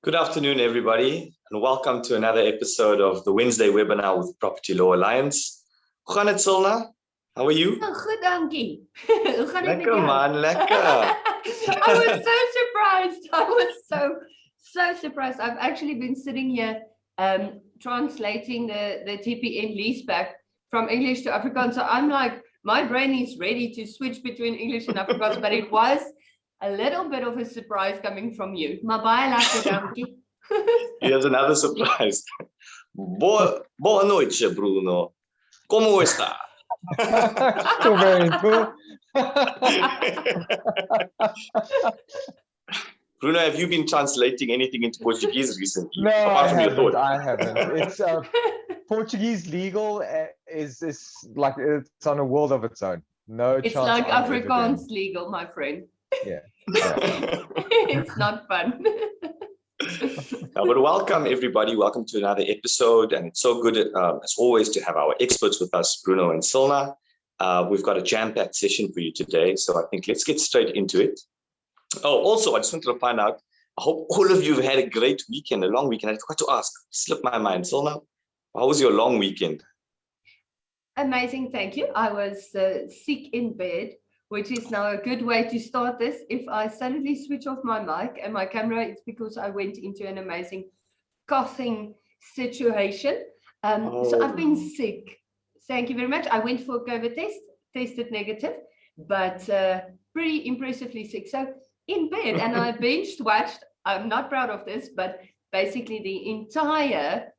Good afternoon, everybody, and welcome to another episode of the Wednesday webinar with Property Law Alliance. Hoe gaan het, Cilna? How are you? Oh, goed, dankie. Hoe gaan het met Lekker, jou? man, lekker. I was so surprised. I was so surprised. I've actually been sitting here translating the TPN leaseback from English to Afrikaans. So I'm like, my brain is ready to switch between English and Afrikaans, but it was a little bit of a surprise coming from you. Maar baie lekker, dankie. Here's another surprise. Boa noite, Bruno. Como está? Estou bem, tu? Bruno, have you been translating anything into Portuguese recently? No, Apart from your thought? I haven't. It's Portuguese legal is like it's on a world of its own. No It's chance. like I'm ever Afrikaans legal, my friend. Yeah. It's not fun. But welcome, everybody. Welcome to another episode. And it's so good, as always, to have our experts with us, Bruno and Cilna. We've got a jam-packed session for you today. So I think let's get straight into it. Oh, also, I just wanted to find out, I hope all of you have had a great weekend, a long weekend. I forgot to ask, slipped my mind. Cilna, how was your long weekend? Amazing, thank you. I was sick in bed, which is now a good way to start this. If I suddenly switch off my mic and my camera, it's because I went into an amazing coughing situation. So I've been sick. Thank you very much. I went for a COVID test, tested negative, but pretty impressively sick. So in bed, and I binge watched, I'm not proud of this, but basically the entire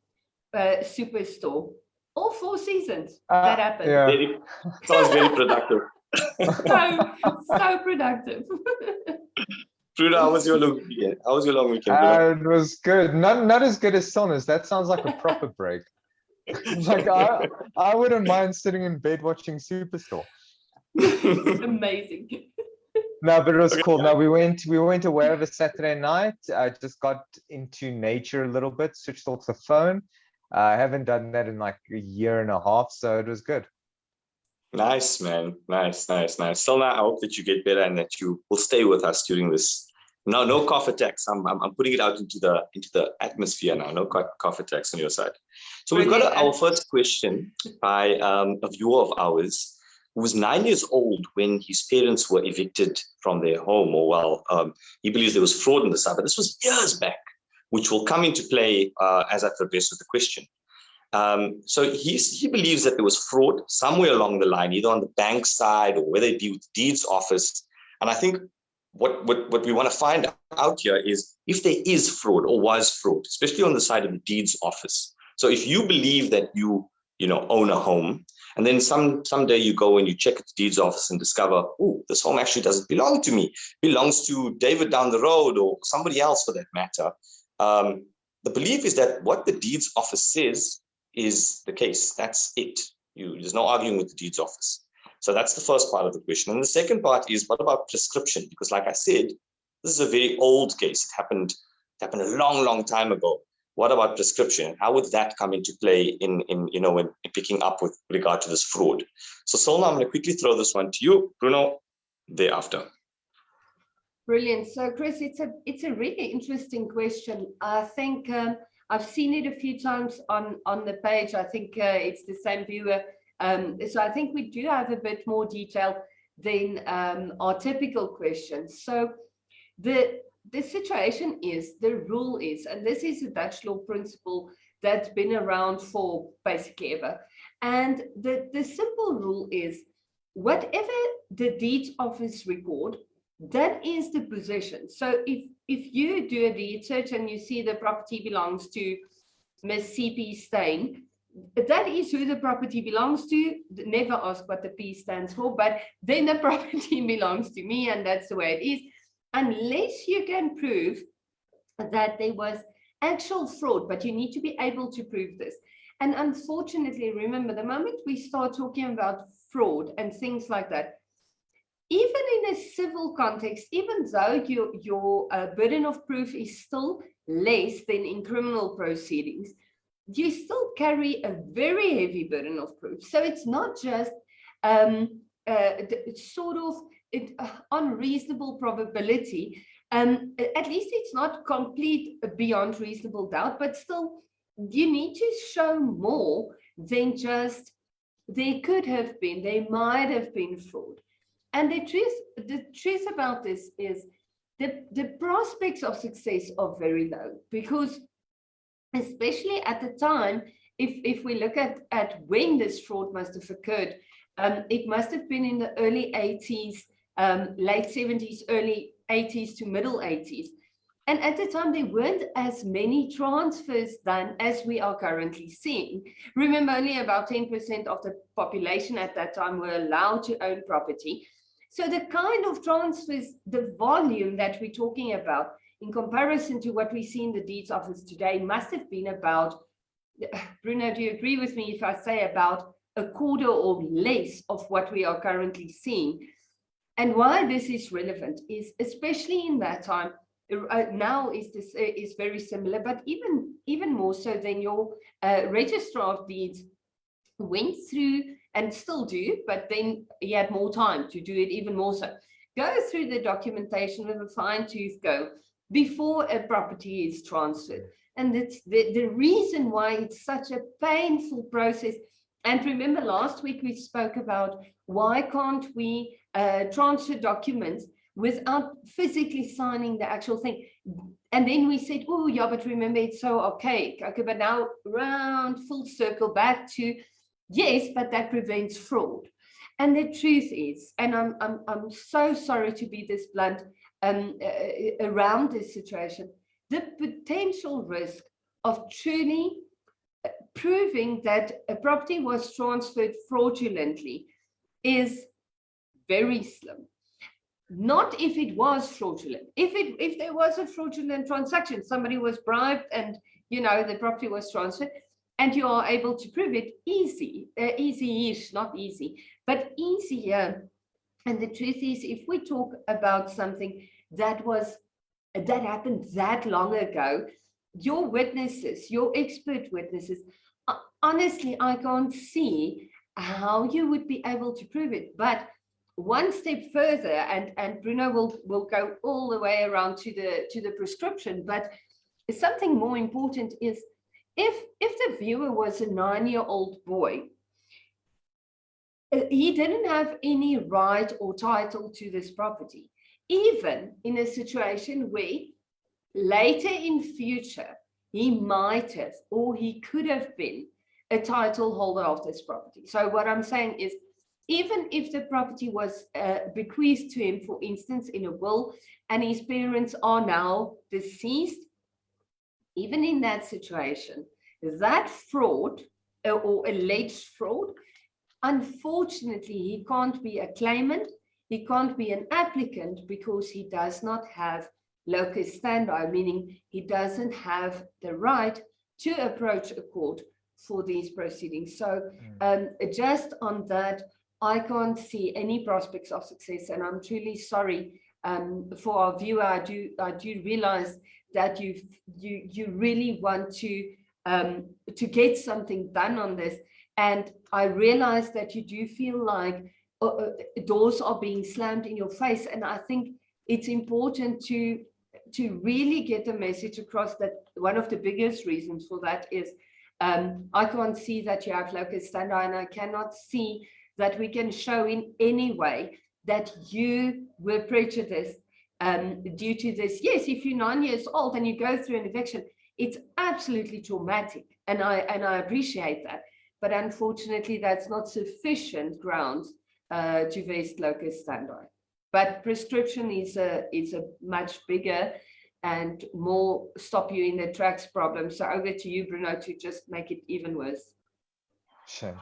Superstore, all 4 seasons that happened. Yeah. Sounds very productive. so productive. Bruno, how was your long weekend? How was your long weekend? Bruno? It was good. Not as good as Cilna's. That sounds like a proper break. Like I wouldn't mind sitting in bed watching Superstore. It's amazing. No, but it was cool. No, we went away over Saturday night. I just got into nature a little bit, switched off the phone. I haven't done that in like a year and a half, so it was good. Nice, man. Nice. Cilna, I hope that you get better and that you will stay with us during this. No cough attacks. I'm putting it out into the atmosphere now. No cough attacks on your side. So we've got our first question by a viewer of ours who was 9 years old when his parents were evicted from their home. He believes there was fraud in the site, but this was years back, which will come into play as I progress with the question. So he believes that there was fraud somewhere along the line, either on the bank side or whether it be with the deeds office. And I think what we want to find out here is if there is fraud or was fraud, especially on the side of the deeds office. So if you believe that you own a home, and then someday you go and you check at the deeds office and discover, oh, this home actually doesn't belong to me, it belongs to David down the road or somebody else for that matter. The belief is that what the deeds office says is the case. That's it. There's no arguing with the deeds office. So that's the first part of the question. And the second part is, what about prescription? Because like I said, this is a very old case. It happened a long time ago. What about prescription? How would that come into play in when picking up with regard to this fraud? So Cilna, I'm going to quickly throw this one to you. Bruno, thereafter. Brilliant. So Chris, it's a really interesting question. I think I've seen it a few times on the page. I think it's the same viewer. So I think we do have a bit more detail than our typical questions. So the situation is, the rule is, and this is a Dutch law principle that's been around for basically ever. And the simple rule is, whatever the deeds office record, that is the possession. So if you do a deed search and you see the property belongs to Miss C.P. Steyn, that is who the property belongs to. Never ask what the P stands for, but then the property belongs to me, and that's the way it is. Unless you can prove that there was actual fraud, but you need to be able to prove this. And unfortunately, remember, the moment we start talking about fraud and things like that, even in a civil context, even though your burden of proof is still less than in criminal proceedings, you still carry a very heavy burden of proof. So it's not just unreasonable probability, At least it's not complete beyond reasonable doubt, but still you need to show more than just there could have been, there might have been fraud. And the truth about this is the prospects of success are very low, because especially at the time, if we look at when this fraud must have occurred, it must have been in the early 80s, late 70s, early 80s to middle 80s. And at the time, there weren't as many transfers done as we are currently seeing. Remember, only about 10% of the population at that time were allowed to own property. So the kind of transfers, the volume that we're talking about in comparison to what we see in the deeds office today must have been about, Bruno, do you agree with me if I say about a quarter or less of what we are currently seeing? And why this is relevant is, especially in that time, now is very similar, but even more so than your registrar of deeds went through, and still do, but then he had more time to do it even more so. Go through the documentation with a fine-tooth comb before a property is transferred. And it's the reason why it's such a painful process. And remember, last week we spoke about why can't we transfer documents without physically signing the actual thing. And then we said, oh, yeah, but remember, it's so archaic. Okay, but now round, full circle back to, yes, but that prevents fraud. And the truth is, and I'm so sorry to be this blunt around this situation, the potential risk of truly proving that a property was transferred fraudulently is very slim. Not if it was fraudulent. If there was a fraudulent transaction, somebody was bribed and, you know, the property was transferred, and you are able to prove it, easy-ish, not easy, but easier. And the truth is, if we talk about something that happened that long ago, your witnesses, your expert witnesses, honestly, I can't see how you would be able to prove it. But one step further, and Bruno will go all the way around to the prescription, but something more important is, if the viewer was a 9-year-old boy, he didn't have any right or title to this property, even in a situation where later in future he might have, or he could have been, a title holder of this property. So what I'm saying is, even if the property was bequeathed to him, for instance, in a will, and his parents are now deceased, even in that situation, that fraud or alleged fraud, unfortunately, he can't be a claimant, he can't be an applicant, because he does not have locus standi, meaning he doesn't have the right to approach a court for these proceedings. So just on that, I can't see any prospects of success, and I'm truly sorry for our viewer. I do realize that you really want to get something done on this, and I realize that you do feel like doors are being slammed in your face, and I think it's important to really get the message across that one of the biggest reasons for that is I can't see that you have locus standi, and I cannot see that we can show in any way that you were prejudiced due to this. Yes, if you're 9 years old and you go through an eviction, it's absolutely traumatic, and I appreciate that. But unfortunately, that's not sufficient grounds to vest locus standi. But prescription is a much bigger and more stop you in the tracks problem. So over to you, Bruno, to just make it even worse. Sure.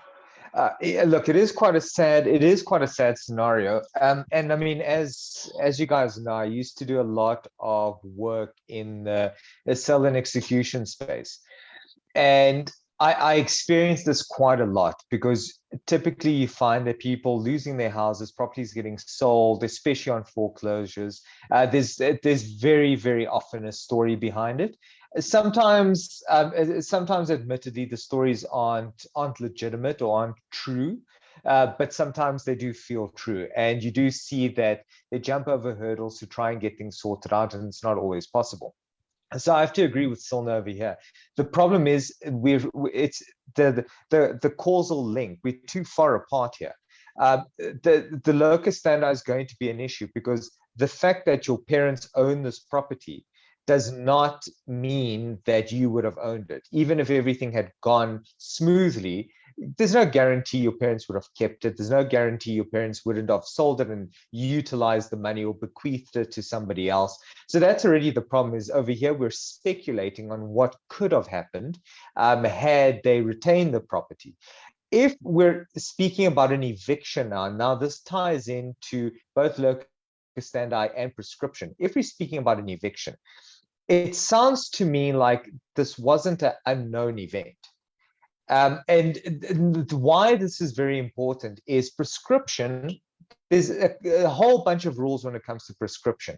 Yeah, look, it is quite a sad scenario. And I mean, as you guys know, I used to do a lot of work in the sale and execution space. And I experienced this quite a lot, because typically you find that people losing their houses, properties getting sold, especially on foreclosures. There's very, very often a story behind it. Sometimes admittedly, the stories aren't legitimate or aren't true, but sometimes they do feel true. And you do see that they jump over hurdles to try and get things sorted out, and it's not always possible. So I have to agree with Cilna over here. The problem is it's the causal link. We're too far apart here. The locus standi is going to be an issue because the fact that your parents own this property does not mean that you would have owned it. Even if everything had gone smoothly, there's no guarantee your parents would have kept it. There's no guarantee your parents wouldn't have sold it and utilized the money or bequeathed it to somebody else. So that's already the problem. Is over here we're speculating on what could have happened had they retained the property. If we're speaking about an eviction now this ties into both locus standi and prescription. If we're speaking about an eviction, it sounds to me like this wasn't an unknown event. And why this is very important is prescription. There's a whole bunch of rules when it comes to prescription,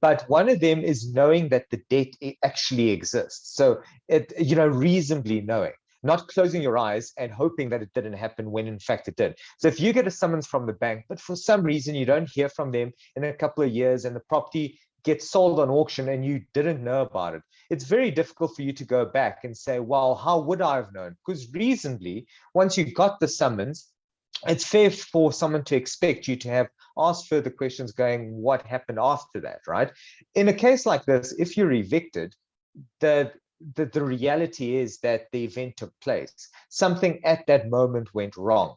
but one of them is knowing that the debt actually exists. So reasonably knowing, not closing your eyes and hoping that it didn't happen when in fact it did. So if you get a summons from the bank, but for some reason you don't hear from them in a couple of years and the property gets sold on auction and you didn't know about it, it's very difficult for you to go back and say, well, how would I have known? Because reasonably, once you got the summons, it's fair for someone to expect you to have asked further questions going, what happened after that, right? In a case like this, if you're evicted, the reality is that the event took place. Something at that moment went wrong.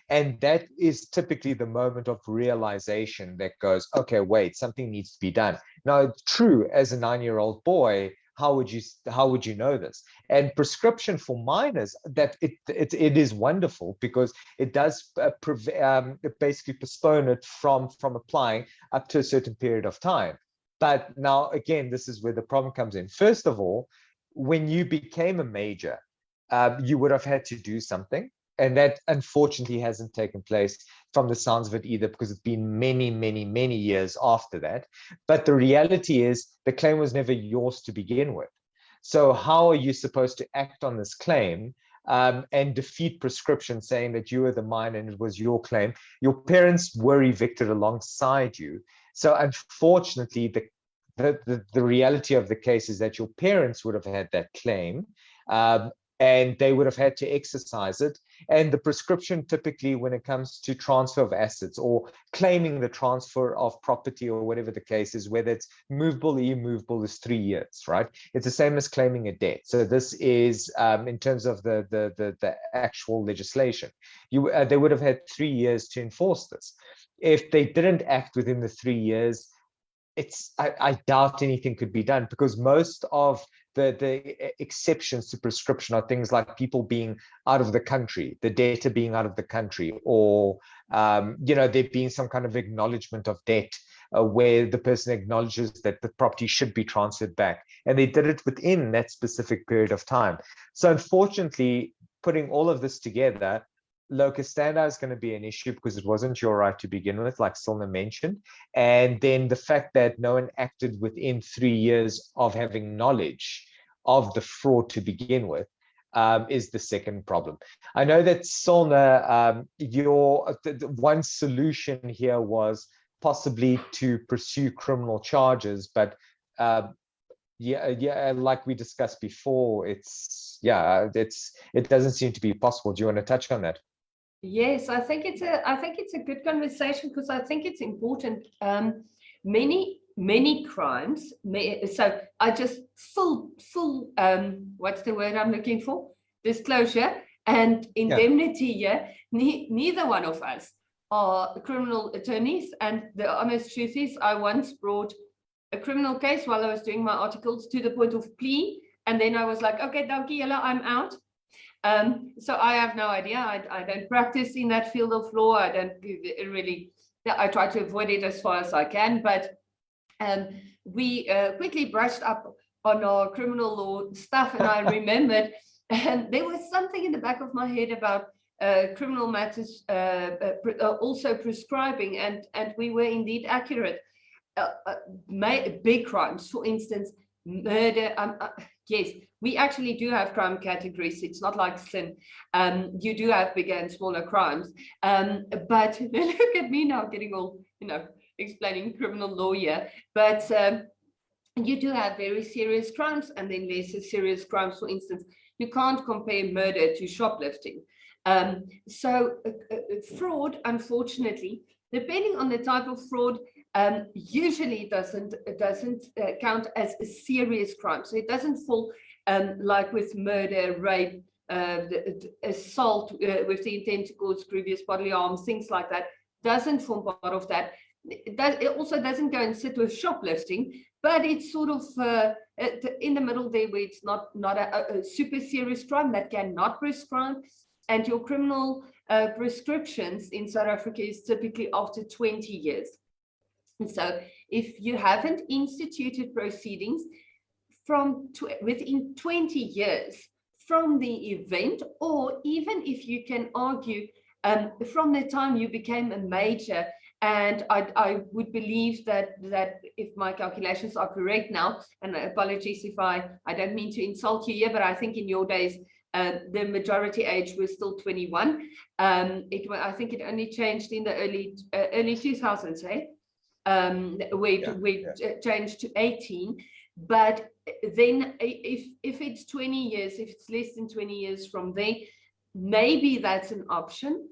And that is typically the moment of realization that goes, okay, wait, something needs to be done. Now, it's true, as a 9-year-old boy, how would you know this? And prescription for minors, that it is wonderful because it does basically postpone it from applying up to a certain period of time. But now, again, this is where the problem comes in. First of all, when you became a major, you would have had to do something. And that unfortunately hasn't taken place from the sounds of it either, because it's been many, many, many years after that. But the reality is the claim was never yours to begin with. So how are you supposed to act on this claim and defeat prescription, saying that you were the minor and it was your claim? Your parents were evicted alongside you. So unfortunately, the reality of the case is that your parents would have had that claim. And they would have had to exercise it. And the prescription typically, when it comes to transfer of assets or claiming the transfer of property or whatever the case is, whether it's movable or immovable, is 3 years, right? It's the same as claiming a debt. So this is in terms of the actual legislation. They would have had 3 years to enforce this. If they didn't act within the 3 years, I doubt anything could be done, because most of the exceptions to prescription are things like people being out of the country, the debtor being out of the country, or there being some kind of acknowledgement of debt where the person acknowledges that the property should be transferred back, and they did it within that specific period of time. So unfortunately, putting all of this together, locus standi is going to be an issue because it wasn't your right to begin with, like Cilna mentioned. And then the fact that no one acted within 3 years of having knowledge of the fraud to begin with is the second problem. I know that Cilna, your one solution here was possibly to pursue criminal charges, but like we discussed before, it doesn't seem to be possible. Do you want to touch on that? Yes, I think it's a good conversation, because I think it's important. Many crimes. So I just full what's the word I'm looking for? Disclosure and indemnity. Yeah, neither one of us are criminal attorneys, and the honest truth is, I once brought a criminal case while I was doing my articles to the point of plea, and then I was like, okay, dankie julle, I'm out. So I have no idea. I don't practice in that field of law. I don't really. I try to avoid it as far as I can. But we quickly brushed up on our criminal law stuff, and I remembered, and there was something in the back of my head about criminal matters also prescribing, and we were indeed accurate. Big crimes, for instance, murder. Yes, we actually do have crime categories. It's not like sin. You do have bigger and smaller crimes. But look at me now getting all, explaining criminal law here. But you do have very serious crimes and then lesser serious crimes. For instance, you can't compare murder to shoplifting. So fraud, unfortunately, depending on the type of fraud, usually doesn't count as a serious crime. So it doesn't fall like with murder, rape, assault with the intent to cause grievous bodily harm, things like that, doesn't form part of that. It also doesn't go and sit with shoplifting, but it's sort of in the middle there, where it's not a super serious crime that cannot prescribe. And your criminal prescriptions in South Africa is typically after 20 years. And so if you haven't instituted proceedings within 20 years from the event, or even if you can argue from the time you became a major, and I would believe that if my calculations are correct now, and apologies if I don't mean to insult you here, but I think in your days, the majority age was still 21. I think it only changed in the early 2000s, eh? We changed to 18. But then if it's 20 years, if it's less than 20 years from there, maybe that's an option.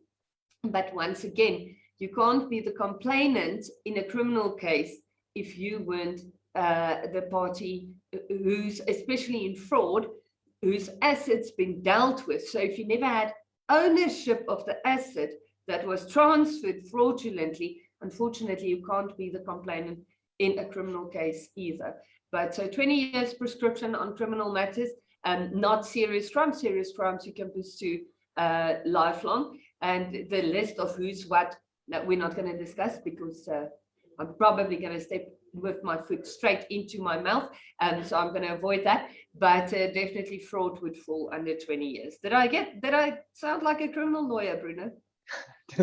But once again, you can't be the complainant in a criminal case if you weren't the party who's, especially in fraud, whose assets been dealt with. So if you never had ownership of the asset that was transferred fraudulently, unfortunately, you can't be the complainant in a criminal case either. But so 20 years prescription on criminal matters, not serious crimes. Serious crimes you can pursue lifelong. And the list of who's what that we're not going to discuss, because I'm probably going to step with my foot straight into my mouth. So I'm going to avoid that. But definitely fraud would fall under 20 years. Did I sound like a criminal lawyer, Bruno?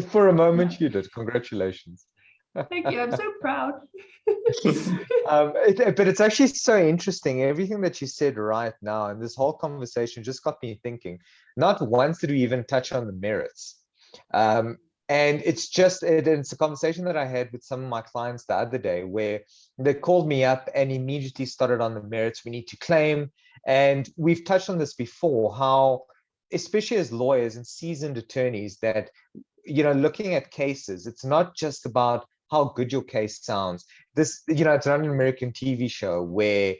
For a moment you did. Congratulations. Thank you. I'm so proud. But it's actually so interesting. Everything that you said right now, and this whole conversation just got me thinking. Not once did we even touch on the merits. And it's a conversation that I had with some of my clients the other day, where they called me up and immediately started on the merits. We need to claim. And we've touched on this before, how, especially as lawyers and seasoned attorneys, that, looking at cases, it's not just about how good your case sounds. It's not an American TV show where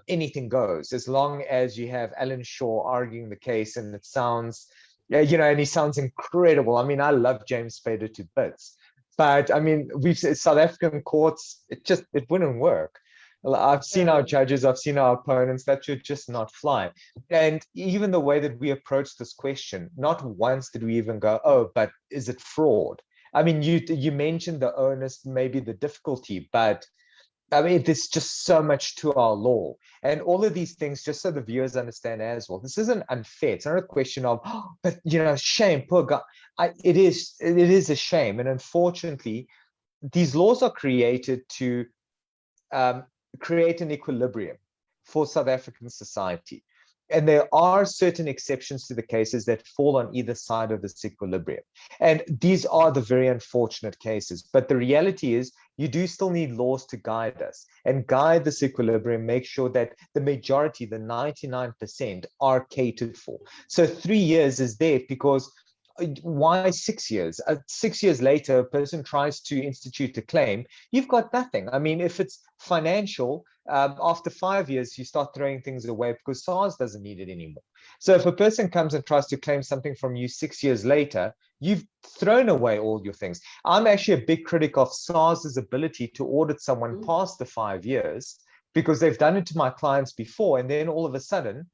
anything goes, as long as you have Alan Shaw arguing the case and it sounds, and he sounds incredible. I mean, I love James Spader to bits, but I mean, we've said South African courts, it wouldn't work. I've seen our judges, I've seen our opponents, that should just not fly. And even the way that we approach this question, not once did we even go, oh, but is it fraud? I mean, you mentioned the onus, maybe the difficulty, but I mean, there's just so much to our law. And all of these things, just so the viewers understand as well, this isn't unfair. It's not a question of, oh, but, shame, poor guy. It is a shame. And unfortunately, these laws are created to create an equilibrium for South African society. And there are certain exceptions to the cases that fall on either side of this equilibrium. And these are the very unfortunate cases. But the reality is, you do still need laws to guide us and guide this equilibrium, make sure that the majority, the 99%, are catered for. So 3 years is there because why 6 years? 6 years later, a person tries to institute a claim, you've got nothing. I mean, if it's financial, after 5 years, you start throwing things away because SARS doesn't need it anymore. So if a person comes and tries to claim something from you 6 years later, you've thrown away all your things. I'm actually a big critic of SARS's ability to audit someone past the 5 years, because they've done it to my clients before, and then all of a sudden,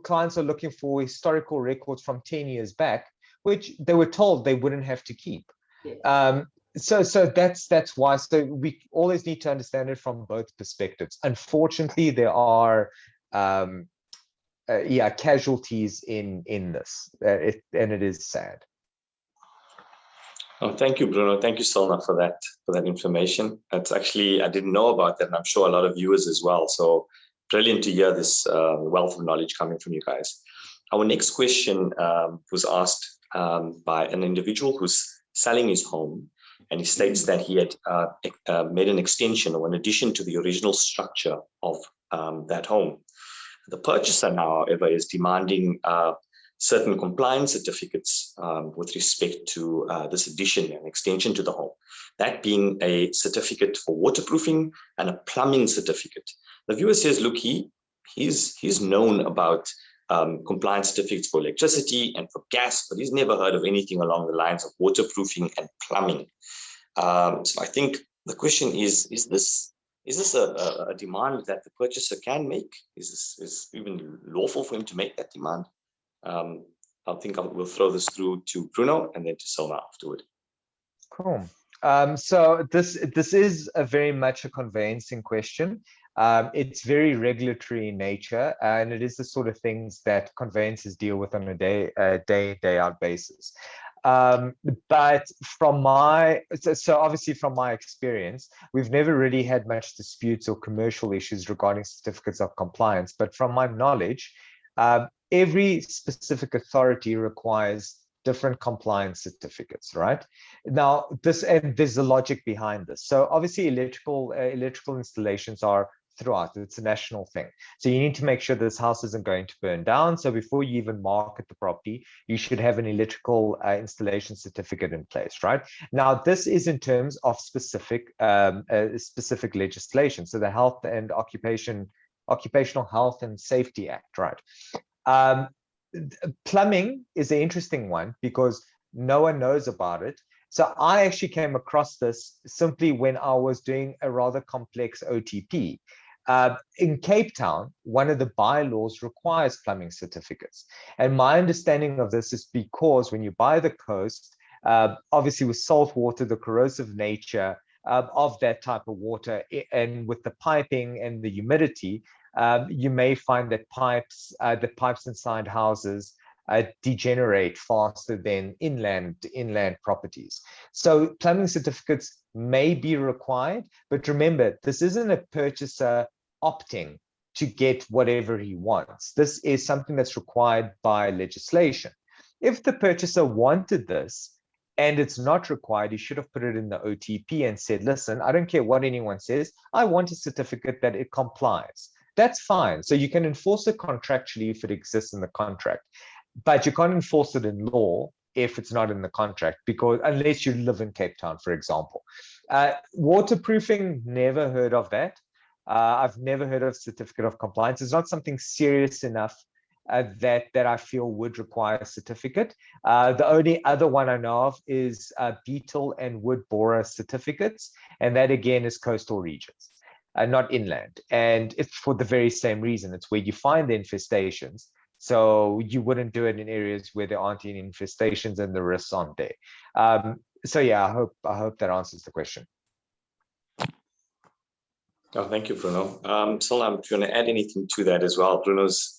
clients are looking for historical records from 10 years back, which they were told they wouldn't have to keep. So that's why. So we always need to understand it from both perspectives. Unfortunately, there are casualties in this, and it is sad. Oh, thank you, Bruno. Thank you, Cilna, for that information. That's actually, I didn't know about that, and I'm sure a lot of viewers as well. So Brilliant to hear this wealth of knowledge coming from you guys. Our next question was asked by an individual who's selling his home, and he states that he had made an extension or an addition to the original structure of that home. The purchaser now, however, is demanding certain compliance certificates with respect to this addition and extension to the home. That being a certificate for waterproofing and a plumbing certificate. The viewer says, look, he's known about compliance certificates for electricity and for gas, but he's never heard of anything along the lines of waterproofing and plumbing. So I think the question is this a demand that the purchaser can make? Is this even lawful for him to make that demand? I think we'll throw this through to Bruno and then to Cilna afterward. Cool. So this is a very much a conveyancing question. It's very regulatory in nature, and it is the sort of things that conveyancers deal with on a day out basis. But from so obviously from my experience, we've never really had much disputes or commercial issues regarding certificates of compliance. But from my knowledge, every specific authority requires different compliance certificates, right? Now, there's a logic behind this. So obviously electrical installations are throughout. It's a national thing. So you need to make sure this house isn't going to burn down. So before you even market the property, you should have an electrical installation certificate in place, right? Now, this is in terms of specific legislation. So the Health and Occupational Health and Safety Act, right? Plumbing is an interesting one because no one knows about it. So I actually came across this simply when I was doing a rather complex OTP. In Cape Town, one of the bylaws requires plumbing certificates. And my understanding of this is because when you buy the coast, obviously with salt water, the corrosive nature of that type of water, and with the piping and the humidity, you may find that pipes inside houses degenerate faster than inland properties. So plumbing certificates may be required, but remember, this isn't a purchaser opting to get whatever he wants. This is something that's required by legislation. If the purchaser wanted this and it's not required, he should have put it in the OTP and said, listen, I don't care what anyone says, I want a certificate that it complies. That's fine. So you can enforce it contractually if it exists in the contract, but you can't enforce it in law if it's not in the contract, because unless you live in Cape Town, for example. Waterproofing, never heard of that. I've never heard of certificate of compliance. It's not something serious enough that I feel would require a certificate. The only other one I know of is Beetle and wood borer certificates, and that again is coastal regions. Not inland, and it's for the very same reason. It's where you find the infestations, so you wouldn't do it in areas where there aren't any infestations and the risks aren't there. So yeah, I hope that answers the question. Oh, thank you, Bruno. Cilna, if you want to add anything to that as well, Bruno's.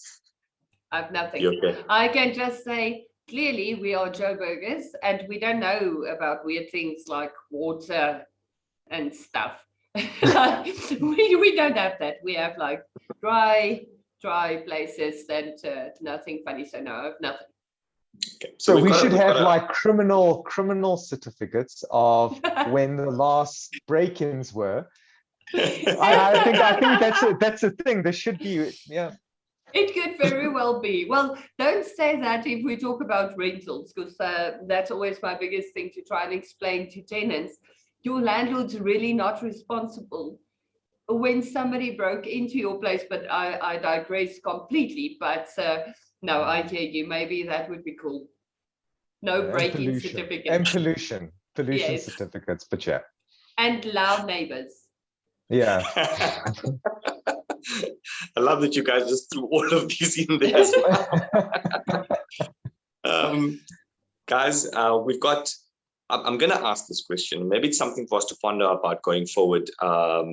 I've nothing. Okay. I can just say, clearly we are Joburgers and we don't know about weird things like water and stuff. we don't have that. We have like dry places and nothing funny. So no, I have nothing. Okay. So we should have like criminal certificates of when the last break-ins were. I think that's a thing. There should be, yeah. It could very well be. Well, don't say that if we talk about rentals, because that's always my biggest thing to try and explain to tenants. Your landlord's really not responsible when somebody broke into your place, but I digress completely. But no, I hear you. Maybe that would be cool. No break-in certificate. And pollution yes. Certificates, but yeah. And loud neighbors. Yeah. I love that you guys just threw all of these in there as well. Guys, we've got, I'm going to ask this question. Maybe it's something for us to ponder about going forward, for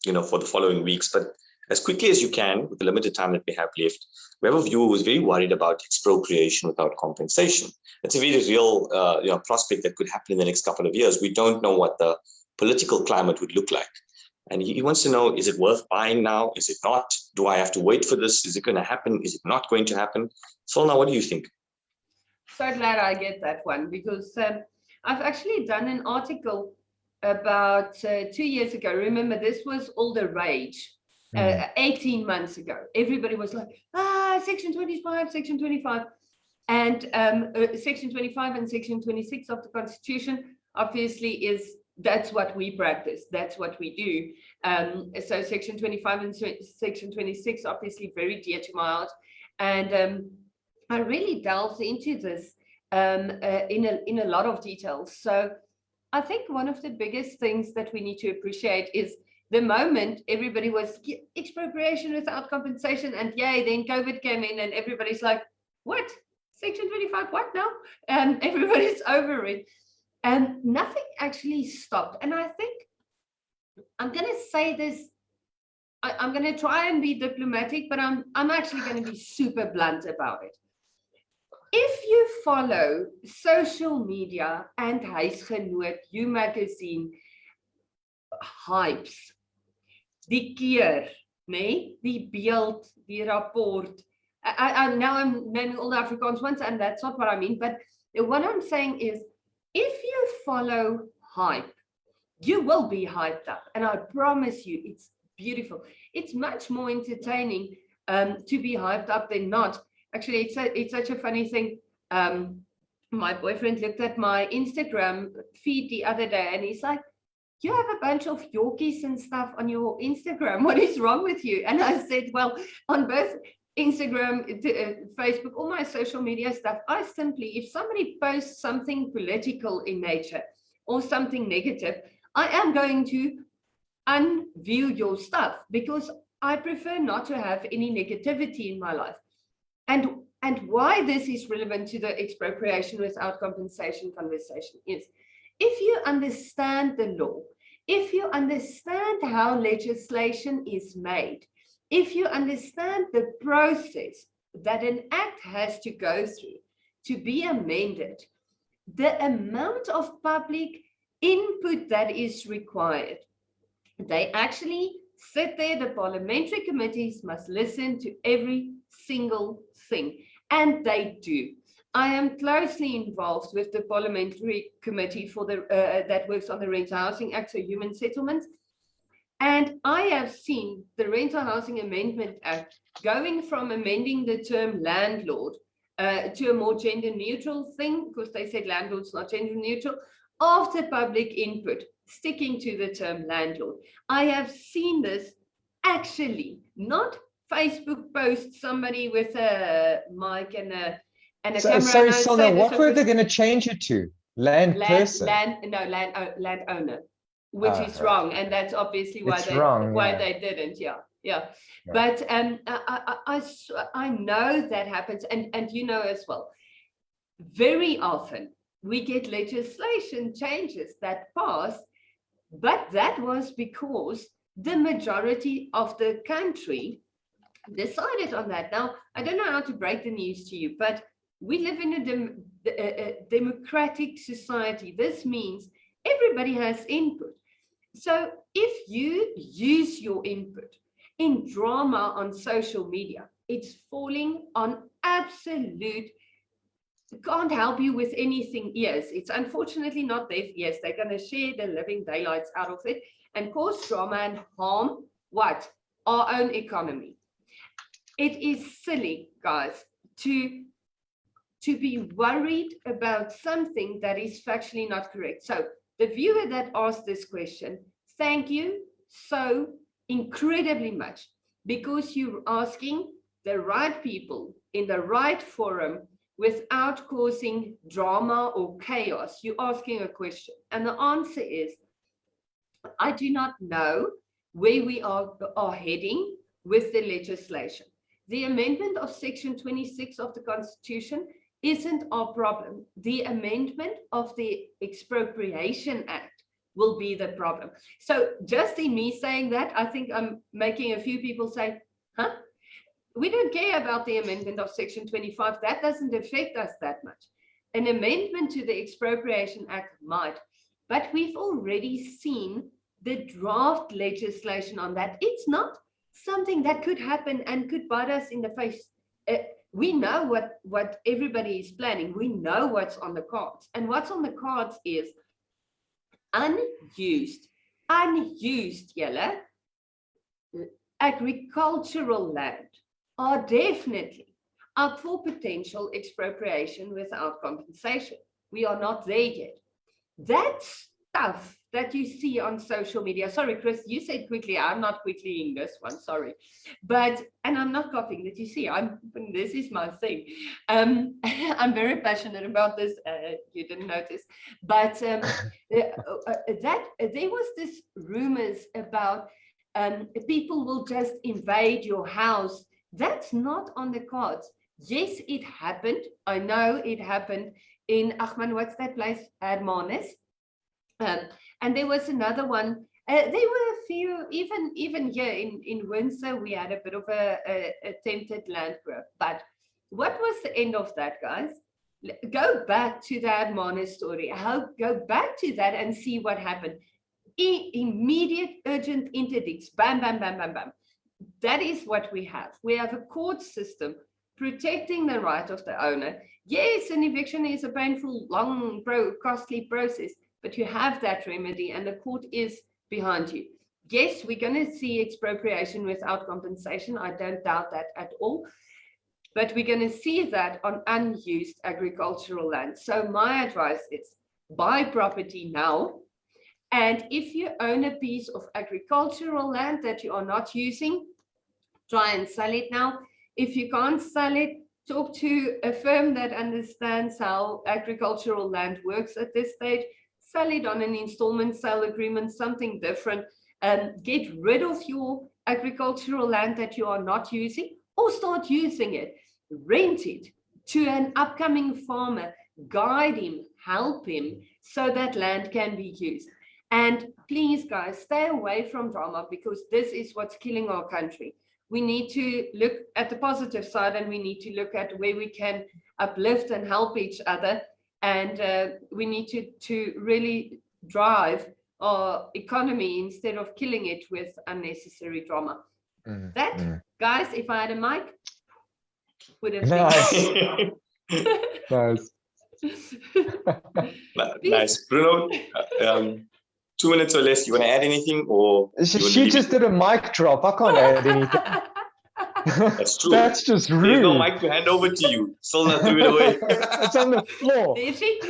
the following weeks. But as quickly as you can, with the limited time that we have left, we have a viewer who's very worried about expropriation without compensation. It's a very real prospect that could happen in the next couple of years. We don't know what the political climate would look like. And he wants to know, is it worth buying now? Is it not? Do I have to wait for this? Is it going to happen? Is it not going to happen? Cilna, what do you think? So glad I get that one, because I've actually done an article about 2 years ago. Remember, this was all the rage. 18 months ago, everybody was like, Section 25, Section 25. And Section 25 and Section 26 of the Constitution obviously that's what we practice, that's what we do. So Section 25 and Section 26 obviously very dear to my heart. And I really delved into this in a lot of details. So I think one of the biggest things that we need to appreciate is the moment everybody was expropriation without compensation, and yay, then COVID came in and everybody's like, what? Section 25, what now? And everybody's over it. And nothing actually stopped. And I think I'm going to say this, I'm going to try and be diplomatic, but I'm actually going to be super blunt about it. If you follow social media and Huisgenoot, You Magazine, hypes, die keer, nee, die beeld, die rapport. Now I'm naming all the Afrikaans ones, and that's not what I mean. But what I'm saying is, if you follow hype, you will be hyped up. And I promise you, it's beautiful. It's much more entertaining to be hyped up than not. Actually, it's such a funny thing. My boyfriend looked at my Instagram feed the other day, and he's like, you have a bunch of Yorkies and stuff on your Instagram. What is wrong with you? And I said, well, on both Instagram, Facebook, all my social media stuff, I simply, if somebody posts something political in nature or something negative, I am going to unview your stuff, because I prefer not to have any negativity in my life. And why this is relevant to the expropriation without compensation conversation is, if you understand the law, if you understand how legislation is made, if you understand the process that an act has to go through to be amended, the amount of public input that is required, they actually sit there, the parliamentary committees must listen to every single thing, and they do. I am closely involved with the parliamentary committee for the that works on the Rental Housing Act, so human settlements. And I have seen the Rental Housing Amendment Act going from amending the term landlord to a more gender neutral thing, because they said landlord's not gender neutral, after public input, sticking to the term landlord. I have seen this actually, not Facebook post somebody with a mic and a camera. Sorry, Cilna, what were they going to change it to? Person? Landowner, which is wrong, and that's obviously why they didn't. Yeah. But I know that happens, and you know as well. Very often we get legislation changes that pass, but that was because the majority of the country decided on that. Now, I don't know how to break the news to you, but we live in a democratic society. This means everybody has input. So if you use your input in drama on social media, it's falling on absolute, can't help you with anything ears. It's unfortunately not deaf ears. They're going to share the living daylights out of it and cause drama and harm what? Our own economy. It is silly, guys, to be worried about something that is factually not correct. So the viewer that asked this question, thank you so incredibly much, because you're asking the right people in the right forum without causing drama or chaos. You're asking a question. And the answer is, I do not know where we are heading with the legislation. The amendment of Section 26 of the Constitution isn't our problem. The amendment of the Expropriation Act will be the problem. So just in me saying that, I think I'm making a few people say, huh? We don't care about the amendment of Section 25. That doesn't affect us that much. An amendment to the Expropriation Act might, but we've already seen the draft legislation on that, it's not something that could happen and could bite us in the face. We know what everybody is planning. We know what's on the cards. And what's on the cards is unused, yellow, agricultural land are definitely up for potential expropriation without compensation. We are not there yet. That stuff that you see on social media, sorry, Chris, you said quickly, I'm not quicklying this one, sorry. But, and I'm not copying that, you see, this is my thing. I'm very passionate about this, you didn't notice. But there was this rumors about people will just invade your house. That's not on the cards. Yes, it happened. I know it happened in Achman, what's that place? Hermanus. And there was another one. There were a few, even here in Windsor, we had a bit of a attempted land grab. But what was the end of that, guys? Go back to that Hermanus story. Go back to that and see what happened. Immediate, urgent interdicts. Bam, bam, bam, bam, bam. That is what we have. We have a court system protecting the right of the owner. Yes, an eviction is a painful, long, costly process, but you have that remedy and the court is behind you. Yes, we're going to see expropriation without compensation. I don't doubt that at all. But we're going to see that on unused agricultural land. So my advice is buy property now. And if you own a piece of agricultural land that you are not using, try and sell it now. If you can't sell it, talk to a firm that understands how agricultural land works at this stage. Sell it on an installment sale agreement, something different. Get rid of your agricultural land that you are not using, or start using it. Rent it to an upcoming farmer. Guide him, help him, so that land can be used. And please, guys, stay away from drama, because this is what's killing our country. We need to look at the positive side, and we need to look at where we can uplift and help each other. And we need to really drive our economy instead of killing it with unnecessary drama. Guys, if I had a mic, would have been Nice. Nice. Bruno, 2 minutes or less, you want to add anything? Or she just did a mic drop. I can't add anything. That's true. That's just rude. There's no mic to hand over to you. Cilna threw it away. It's on the floor. Is she?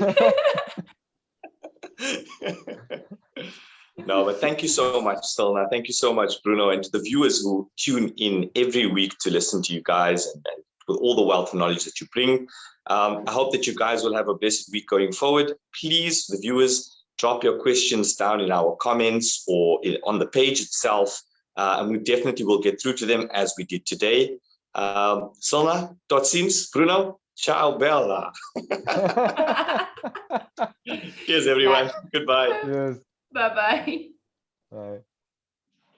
No, but thank you so much, Cilna. Thank you so much, Bruno, and to the viewers who tune in every week to listen to you guys, and with all the wealth of knowledge that you bring. I hope that you guys will have a blessed week going forward. Please, the viewers, drop your questions down in our comments or on the page itself, and we definitely will get through to them as we did today. Cilna, tot ziens, Bruno, ciao bella. Cheers, everyone. Goodbye. Yes. Bye-bye. Bye.